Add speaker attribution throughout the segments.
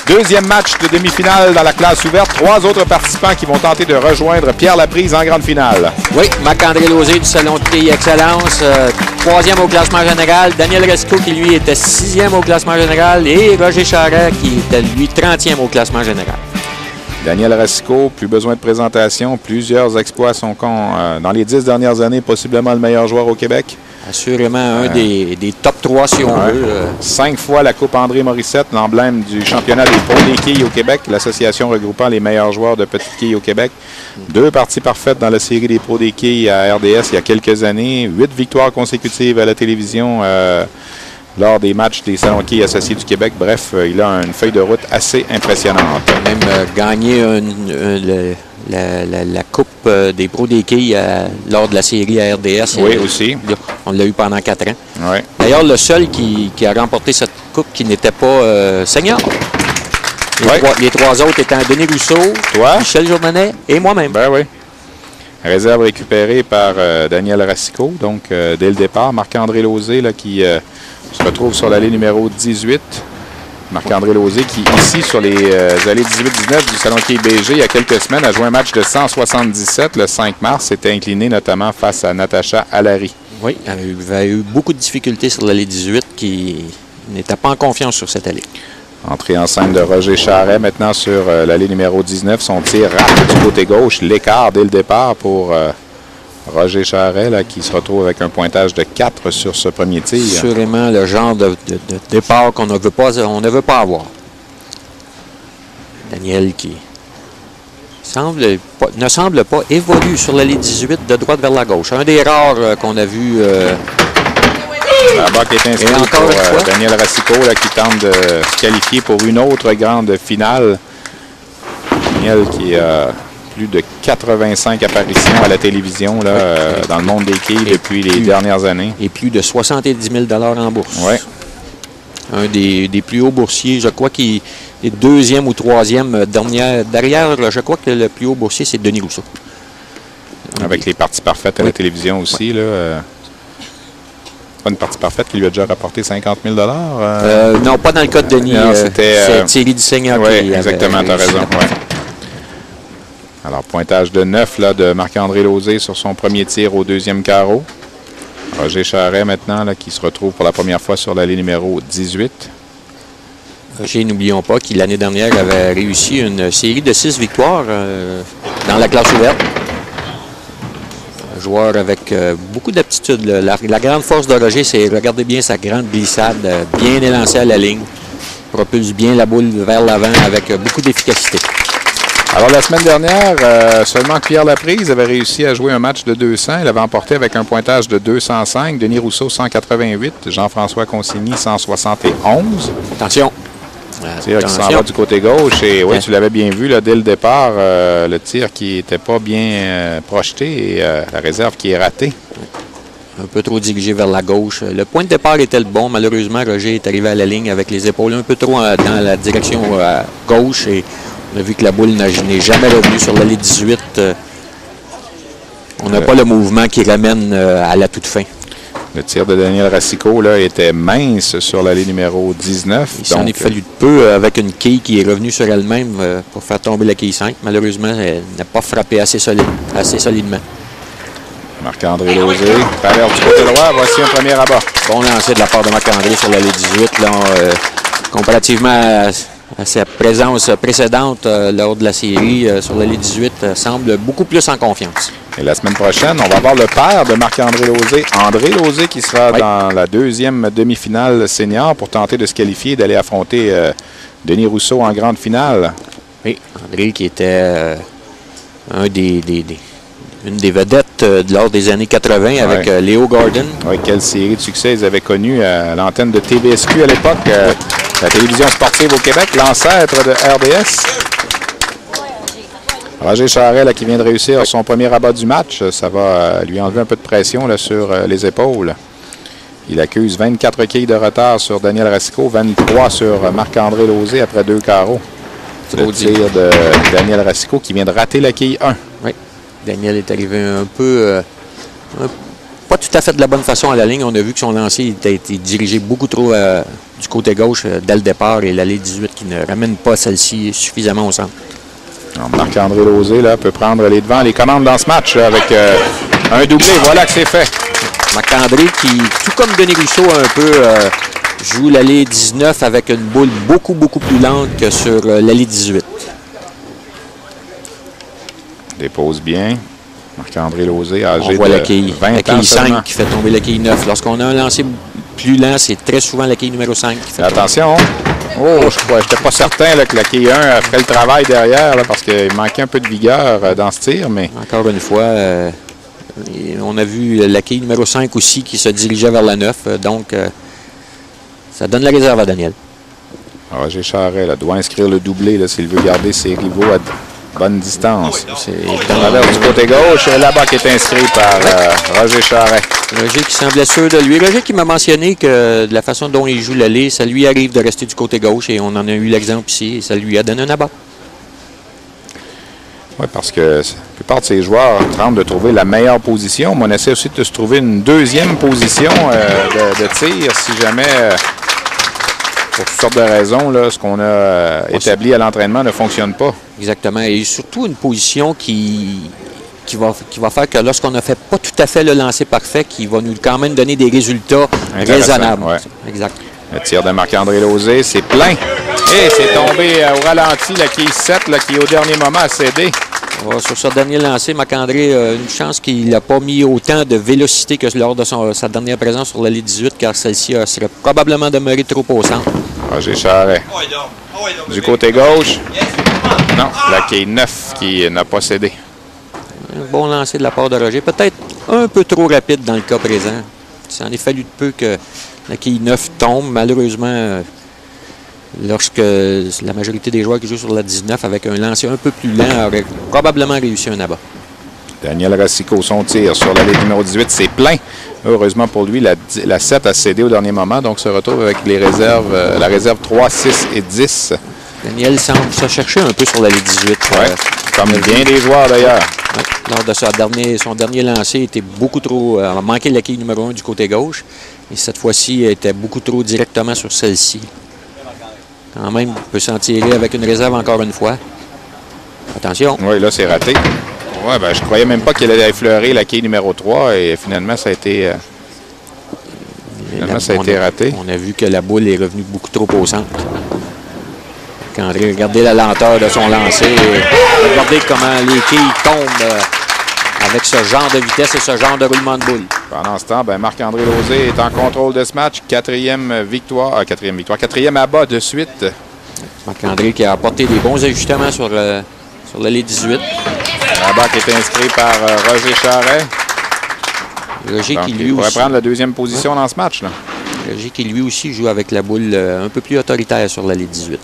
Speaker 1: Deuxième match de demi-finale dans la classe ouverte. 3 autres participants qui vont tenter de rejoindre Pierre Laprise en grande finale.
Speaker 2: Oui, Marc-André Lauzé du Salon de quilles Excellence, 3e au classement général. Daniel Racicot qui, lui, était 6e au classement général. Et Roger Charret qui était, lui, 30e au classement général.
Speaker 1: Daniel Racicot, plus besoin de présentation. Plusieurs exploits sont dans les 10 dernières années, possiblement le meilleur joueur au Québec.
Speaker 2: Assurément un des top 3, si on veut.
Speaker 1: 5 fois la Coupe André Morissette, l'emblème du championnat des pros des quilles au Québec, l'association regroupant les meilleurs joueurs de petites quilles au Québec. 2 parties parfaites dans la série des pros des quilles à RDS il y a quelques années. 8 victoires consécutives à la télévision lors des matchs des salons de quilles associés du Québec. Bref, il a une feuille de route assez impressionnante.
Speaker 2: Il a même gagné la Coupe des pros des quilles lors de la série à RDS.
Speaker 1: Oui, aussi.
Speaker 2: On l'a eu pendant 4 ans.
Speaker 1: Oui.
Speaker 2: D'ailleurs, le seul qui a remporté cette coupe qui n'était pas senior. Les 3 autres étant Denis Rousseau,
Speaker 1: toi,
Speaker 2: Michel Jourdanet et moi-même.
Speaker 1: Ben oui. Réserve récupérée par Daniel Racicot. Donc, dès le départ, Marc-André Lauzé là, qui se retrouve sur l'allée numéro 18. Marc-André Lauzé qui, ici, sur les allées 18-19 du Salon de quilles BG, il y a quelques semaines, a joué un match de 177 le 5 mars. S'était incliné notamment face à Natacha Allary.
Speaker 2: Oui, il avait eu beaucoup de difficultés sur l'allée 18 qui n'était pas en confiance sur cette allée.
Speaker 1: Entrée en scène de Roger Charret maintenant sur l'allée numéro 19. Son tir rate du côté gauche. L'écart dès le départ pour Roger Charret là, qui se retrouve avec un pointage de 4 sur ce premier tir.
Speaker 2: Assurément le genre de départ qu'on ne veut pas avoir. Daniel qui ne semble pas évoluer sur l'allée 18 de droite vers la gauche. Un des rares qu'on a vu...
Speaker 1: La barre qui est inscrite pour Daniel Racicot là, qui tente de se qualifier pour une autre grande finale. Daniel qui a plus de 85 apparitions à la télévision là, dans le monde des quilles depuis les dernières années. Et
Speaker 2: plus de 70 000 $ en bourse.
Speaker 1: Oui.
Speaker 2: Un des plus hauts boursiers, je crois qu'il est 2e ou 3e derrière. Je crois que le plus haut boursier, c'est Denis Rousseau.
Speaker 1: Avec les parties parfaites à la télévision aussi. Là, pas une partie parfaite qui lui a déjà rapporté 50 000 $?
Speaker 2: Non, pas dans le cas de Denis. C'est Thierry Dusseigneur qui
Speaker 1: exactement, tu as raison. Ouais. Alors, pointage de 9 là, de Marc-André Lauzé sur son premier tir au 2e carreau. Roger Charret maintenant là, qui se retrouve pour la première fois sur l'allée numéro 18.
Speaker 2: Roger, n'oublions pas qu'il l'année dernière avait réussi une série de 6 victoires dans la classe ouverte. Un joueur avec beaucoup d'aptitude. La grande force de Roger, c'est, regardez bien sa grande glissade, bien élancée à la ligne. Propulse bien la boule vers l'avant avec beaucoup d'efficacité.
Speaker 1: Alors, la semaine dernière, seulement Pierre Laprise avait réussi à jouer un match de 200. Il avait emporté avec un pointage de 205. Denis Rousseau, 188. Jean-François Consigny, 171.
Speaker 2: Attention.
Speaker 1: Tir qui s'en va du côté gauche. Et oui, tu l'avais bien vu là, dès le départ, le tir qui n'était pas bien projeté et la réserve qui est ratée.
Speaker 2: Un peu trop dirigé vers la gauche. Le point de départ était le bon. Malheureusement, Roger est arrivé à la ligne avec les épaules un peu trop dans la direction gauche. Et on a vu que la boule n'est jamais revenue sur l'allée 18. On n'a pas le mouvement qui ramène à la toute fin.
Speaker 1: Le tir de Daniel Racicot là, était mince sur l'allée numéro 19.
Speaker 2: Il s'en est fallu de peu avec une quille qui est revenue sur elle-même pour faire tomber la quille 5. Malheureusement, elle n'a pas frappé assez solidement.
Speaker 1: Marc-André Lauzé, travers du côté droit. Voici un premier rabat.
Speaker 2: Bon lancer de la part de Marc-André sur l'allée 18. Là, comparativement à sa présence précédente lors de la série sur l'allée 18, semble beaucoup plus en confiance.
Speaker 1: Et la semaine prochaine, on va voir le père de Marc-André Lauzé, André Lauzé, qui sera dans la 2e demi-finale senior pour tenter de se qualifier et d'aller affronter Denis Rousseau en grande finale.
Speaker 2: Oui, André qui était une des vedettes lors des années 80 avec Léo Gordon.
Speaker 1: Oui, quelle série de succès ils avaient connu à l'antenne de TVSQ à l'époque, la télévision sportive au Québec, l'ancêtre de RDS. Roger Charret là, qui vient de réussir son premier rabat du match. Ça va lui enlever un peu de pression là, sur les épaules. Il accuse 24 quilles de retard sur Daniel Racicot, 23 sur Marc-André Lauzé après 2 carreaux. Le tir de Daniel Racicot qui vient de rater la quille 1.
Speaker 2: Oui. Daniel est arrivé un peu... pas tout à fait de la bonne façon à la ligne. On a vu que son lancer était dirigé beaucoup trop du côté gauche dès le départ et l'allée 18 qui ne ramène pas celle-ci suffisamment au centre.
Speaker 1: Marc-André Lauzé là, peut prendre les devants, les commandes dans ce match avec un doublé. Voilà que c'est fait.
Speaker 2: Marc-André qui, tout comme Denis Rousseau un peu, joue l'allée 19 avec une boule beaucoup plus lente que sur l'allée 18.
Speaker 1: Dépose bien. Marc-André Lauzé, âgé
Speaker 2: on voit
Speaker 1: de
Speaker 2: la quille,
Speaker 1: 20
Speaker 2: la
Speaker 1: ans
Speaker 2: quille 5
Speaker 1: seulement.
Speaker 2: qui fait tomber la quille 9. Lorsqu'on a un lancer plus lent, c'est très souvent la quille numéro 5 qui fait tomber.
Speaker 1: Attention. Oh, je n'étais pas certain là, que la quille 1 ferait le travail derrière là, parce qu'il manquait un peu de vigueur dans ce tir. Mais
Speaker 2: encore une fois, on a vu la quille numéro 5 aussi qui se dirigeait vers la 9. Donc, ça donne la réserve à Daniel.
Speaker 1: Roger Charret là, doit inscrire le doublé s'il veut garder ses rivaux à bonne distance. C'est dans la du côté gauche, là-bas qui est inscrit par Roger Charret.
Speaker 2: Roger qui semblait sûr de lui. Roger qui m'a mentionné que de la façon dont il joue l'allée, ça lui arrive de rester du côté gauche et on en a eu l'exemple ici et ça lui a donné un abat.
Speaker 1: Oui, parce que la plupart de ces joueurs tentent de trouver la meilleure position, mais on essaie aussi de se trouver une deuxième position de tir si jamais, pour toutes sortes de raisons, là, ce qu'on a établi à l'entraînement ne fonctionne pas.
Speaker 2: Exactement. Et surtout une position qui va faire que lorsqu'on ne fait pas tout à fait le lancer parfait, qui va nous quand même donner des résultats raisonnables.
Speaker 1: Ouais.
Speaker 2: Exact.
Speaker 1: Le tir de Marc-André Lauzé, c'est plein. Et c'est tombé au ralenti, la quille 7, là, qui au dernier moment a cédé.
Speaker 2: Sur ce dernier lancer, Marc-André a une chance qu'il n'a pas mis autant de vélocité que lors de sa dernière présence sur l'allée 18, car celle-ci serait probablement demeurée trop au centre.
Speaker 1: Roger Charret. Du côté gauche. Non, la quille 9 qui n'a pas cédé.
Speaker 2: Un bon lancer de la part de Roger. Peut-être un peu trop rapide dans le cas présent. Il s'en est fallu de peu que la quille 9 tombe. Malheureusement, lorsque la majorité des joueurs qui jouent sur la 19 avec un lancer un peu plus lent auraient probablement réussi un abat.
Speaker 1: Daniel Racicot, son tir sur l'allée numéro 18, c'est plein. Heureusement pour lui, la 7 a cédé au dernier moment, donc se retrouve avec les réserves, la réserve 3, 6 et 10.
Speaker 2: Daniel semble se chercher un peu sur l'allée 18.
Speaker 1: Comme bien des joueurs d'ailleurs.
Speaker 2: Lors de son dernier lancer, était beaucoup trop. A manqué la quille numéro 1 du côté gauche. Et cette fois-ci, elle était beaucoup trop directement sur celle-ci. Quand même, on peut s'en tirer avec une réserve encore une fois. Attention.
Speaker 1: Oui, là, c'est raté. Ouais, ben, je croyais même pas qu'il allait effleurer la quille numéro 3 et finalement, ça a été, raté.
Speaker 2: On a vu que la boule est revenue beaucoup trop au centre. André, regardez la lenteur de son lancer. Regardez comment les quilles tombent avec ce genre de vitesse et ce genre de roulement de boule.
Speaker 1: Pendant ce temps, ben Marc-André Lauzé est en contrôle de ce match. Quatrième abat de suite.
Speaker 2: Marc-André qui a apporté des bons ajustements sur l'allée 18.
Speaker 1: L'abat qui est inscrit par Roger Charret.
Speaker 2: Roger
Speaker 1: donc,
Speaker 2: qui lui
Speaker 1: il pourrait
Speaker 2: aussi
Speaker 1: prendre la deuxième position dans ce match. Là.
Speaker 2: Roger qui lui aussi joue avec la boule un peu plus autoritaire sur l'allée 18.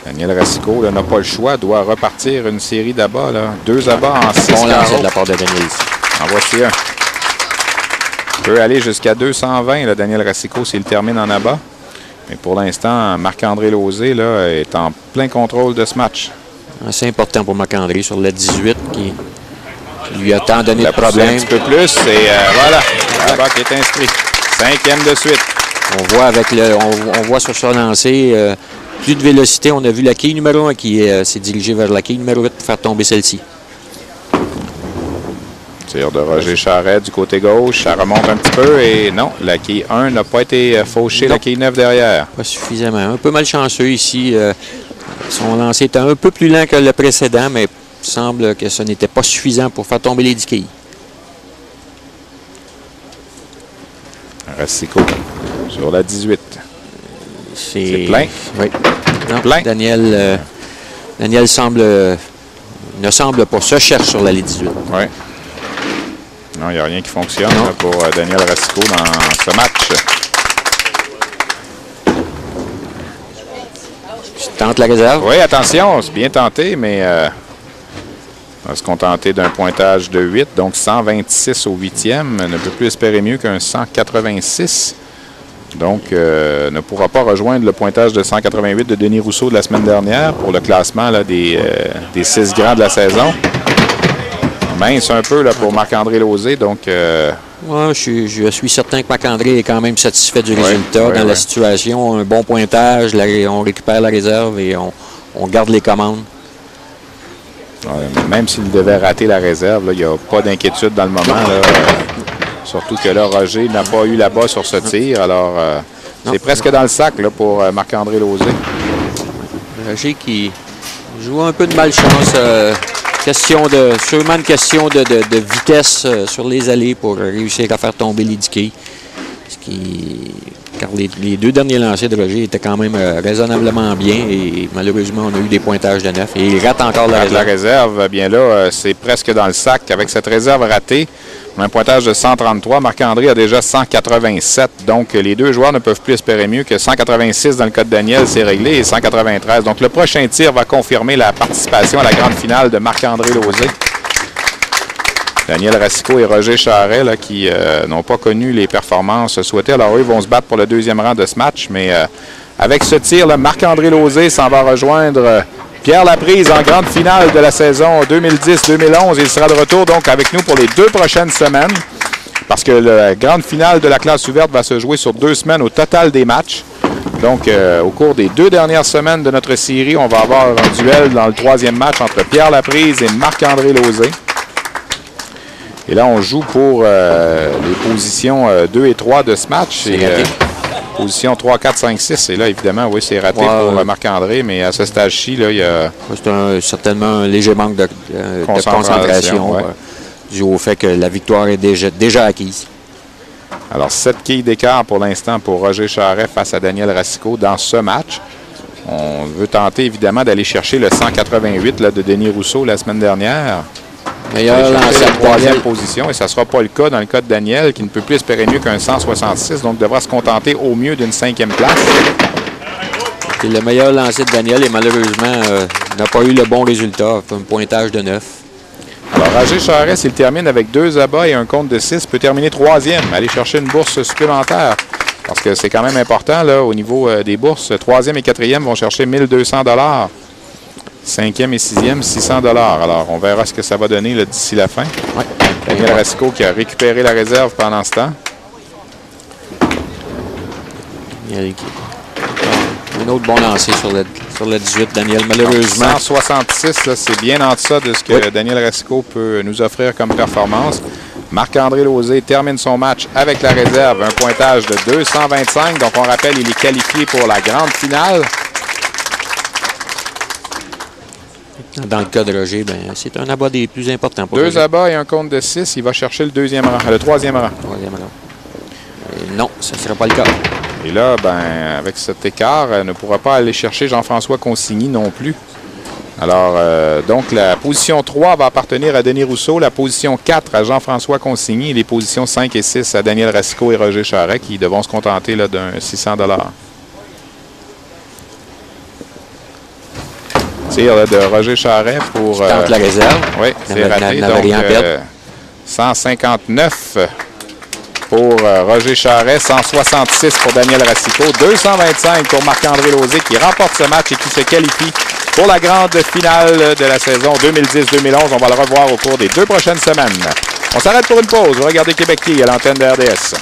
Speaker 1: Daniel Racicot n'a pas le choix, doit repartir une série d'abats. 2 abats en 6
Speaker 2: bon lancer de la part de Daniel ici.
Speaker 1: En voici un. Il peut aller jusqu'à 220, là, Daniel Racicot, s'il termine en abat. Mais pour l'instant, Marc-André Lauzé là, est en plein contrôle de ce match.
Speaker 2: C'est important pour Marc-André sur la 18 qui lui a tant donné de problèmes.
Speaker 1: Un petit peu plus et voilà, l'abat qui est inscrit. 5e de suite.
Speaker 2: On voit sur ce lancer plus de vélocité. On a vu la quille numéro 1 qui s'est dirigée vers la quille numéro 8 pour faire tomber celle-ci.
Speaker 1: Tir de Roger Charret du côté gauche. Ça remonte un petit peu et non, la quille 1 n'a pas été fauchée, la quille 9 derrière.
Speaker 2: Pas suffisamment. Un peu malchanceux ici. Son lancer était un peu plus lent que le précédent, mais il semble que ce n'était pas suffisant pour faire tomber les 10 quilles.
Speaker 1: Racicot sur la 18. C'est plein.
Speaker 2: Oui. Non,
Speaker 1: plein.
Speaker 2: Daniel ne semble pas se chercher sur l'allée 18.
Speaker 1: Oui. Non, il n'y a rien qui fonctionne là, pour Daniel Racicot dans ce match.
Speaker 2: Tu tentes la réserve?
Speaker 1: Oui, attention, c'est bien tenté, mais on va se contenter d'un pointage de 8, donc 126 au 8e. Ne peut plus espérer mieux qu'un 186. Donc, ne pourra pas rejoindre le pointage de 188 de Denis Rousseau de la semaine dernière pour le classement là, des 6 grands de la saison. Mince un peu là, pour Marc-André Lauzé, donc
Speaker 2: Ouais, je suis certain que Marc-André est quand même satisfait du résultat dans la situation. Un bon pointage, on récupère la réserve et on garde les commandes.
Speaker 1: Même s'il devait rater la réserve, il n'y a pas d'inquiétude dans le moment. Là, surtout que là, Roger n'a pas eu la balle sur ce tir. Alors, c'est presque dans le sac là, pour Marc-André Lauzé.
Speaker 2: Roger qui joue un peu de malchance. Sûrement une question de vitesse sur les allées pour réussir à faire tomber les diquets. Car les deux derniers lancers de Roger étaient quand même raisonnablement bien et malheureusement, on a eu des pointages de 9 et il rate encore la réserve.
Speaker 1: La réserve, bien là, c'est presque dans le sac. Avec cette réserve ratée, on a un pointage de 133. Marc-André a déjà 187. Donc, les deux joueurs ne peuvent plus espérer mieux que 186 dans le cas de Daniel, c'est réglé, et 193. Donc, le prochain tir va confirmer la participation à la grande finale de Marc-André Lauzé. Daniel Racicot et Roger Charret là, qui n'ont pas connu les performances souhaitées. Alors, eux vont se battre pour le deuxième rang de ce match. Mais avec ce tir, Marc-André Lauzé s'en va rejoindre Pierre Laprise en grande finale de la saison 2010-2011. Il sera de retour donc avec nous pour les 2 prochaines semaines. Parce que la grande finale de la classe ouverte va se jouer sur 2 semaines au total des matchs. Donc, au cours des 2 dernières semaines de notre série, on va avoir un duel dans le 3e match entre Pierre Laprise et Marc-André Lauzé. Et là, on joue pour les positions 2 et 3 de ce match. Position 3, 4, 5, 6. Et là, évidemment, oui, c'est raté pour Marc-André, mais à ce stage-ci, là, il y a...
Speaker 2: C'est certainement un léger manque de concentration dû au fait que la victoire est déjà acquise.
Speaker 1: Alors, 7 quilles d'écart pour l'instant pour Roger Charret face à Daniel Racicot dans ce match. On veut tenter, évidemment, d'aller chercher le 188 là, de Denis Rousseau la semaine dernière.
Speaker 2: Meilleur lancé
Speaker 1: en 3e position, et ça ne sera pas le cas dans le cas de Daniel, qui ne peut plus espérer mieux qu'un 166, donc devra se contenter au mieux d'une 5e place.
Speaker 2: C'est le meilleur lancé de Daniel et malheureusement n'a pas eu le bon résultat. Un pointage de 9.
Speaker 1: Alors, Roger Charret, s'il termine avec 2 abats et un compte de 6, peut terminer 3e, aller chercher une bourse supplémentaire. Parce que c'est quand même important là, au niveau des bourses. 3e et 4e vont chercher 1 200 $. 5e et 6e, 600 $. Alors, on verra ce que ça va donner d'ici la fin.
Speaker 2: Ouais.
Speaker 1: Daniel Racicot qui a récupéré la réserve pendant ce temps.
Speaker 2: Un autre bon lancer sur le 18, Daniel, malheureusement.
Speaker 1: 166, c'est bien en deçà de ce que Daniel Racicot peut nous offrir comme performance. Marc-André Lauzé termine son match avec la réserve, un pointage de 225. Donc, on rappelle, il est qualifié pour la grande finale.
Speaker 2: Dans le cas de Roger, c'est un abat des plus importants pour
Speaker 1: 2 abats et un compte de 6. Il va chercher le 3e rang.
Speaker 2: 3e rang. Non, ce ne sera pas le cas.
Speaker 1: Et là, avec cet écart, ne pourra pas aller chercher Jean-François Consigny non plus. Alors, donc, la position 3 va appartenir à Denis Rousseau, la position 4 à Jean-François Consigny et les positions 5 et 6 à Daniel Racicot et Roger Charret qui devront se contenter d'un 600 $. Tir de Roger Charret pour...
Speaker 2: tente la réserve.
Speaker 1: Oui, c'est raté. Donc, 159 pour Roger Charret, 166 pour Daniel Racicot, 225 pour Marc-André Lauzé qui remporte ce match et qui se qualifie pour la grande finale de la saison 2010-2011. On va le revoir au cours des 2 prochaines semaines. On s'arrête pour une pause. Vous regardez Québec Key à l'antenne de RDS.